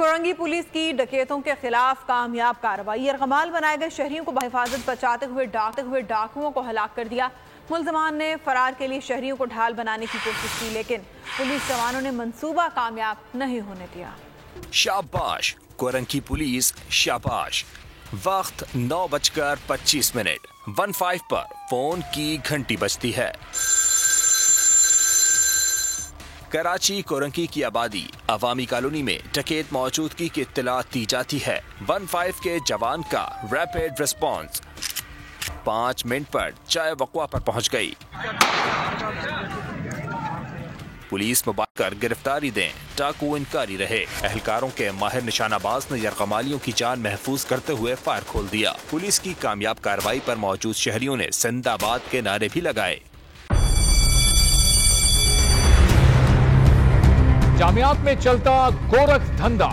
Korangi police की डकैतों के खिलाफ कामयाब कार्रवाई। यरगमाल बनाए गए शहरियों को बहिफाजत बचाते हुए डाकुओं को हलाक कर दिया। मुल्ज़मान ने फरार के लिए शहरियों को ढाल बनाने की कोशिश की, लेकिन पुलिस जवानों ने मंसूबा कामयाब नहीं होने दिया। शाबाश कोरंगी पुलिस, शाबाश। वक्त 9:25 15 पर फोन की घंटी बजती है। कराची कोरंगी की आबादी अवामी कॉलोनी में डकैत मौजूदगी की इत्तला दी जाती है। 15 के जवान का रैपिड रिस्पांस 5 मिनट पर चाय वक़्वा पर पहुंच गई। पुलिस मोबाइल कर गिरफ्तारी दें, डाकू इनकारी रहे। एहलकारों के माहिर निशानाबाज ने यरगमालियों की जान महफूज करते हुए फायर खोल दिया। पुलिस की कामयाब कार्रवाई पर मौजूद शहरियों ने जिंदाबाद के नारे भी लगाए। जामियात में चलता गोरख धंधा,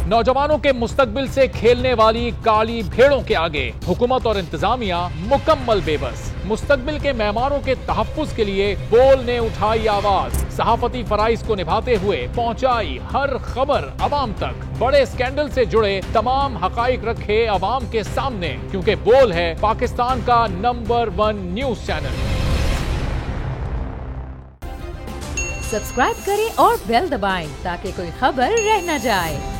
नौजवानों के मुस्तकबिल से खेलने वाली काली भेड़ों के आगे हुकूमत और इंतजामिया मुकम्मल बेबस। मुस्तकबिल के मेहमानों के तहफ्फुज के लिए बोल ने उठाई आवाज, सहाफती फराइज को निभाते हुए पहुंचाई हर खबर अवाम तक। बड़े स्कैंडल से जुड़े तमाम हकाइक रखे अवाम के सामने, क्योंकि बोल है पाकिस्तान का नंबर 1 न्यूज चैनल। सब्सक्राइब करें और बेल दबाएं ताकि कोई खबर रह न जाए।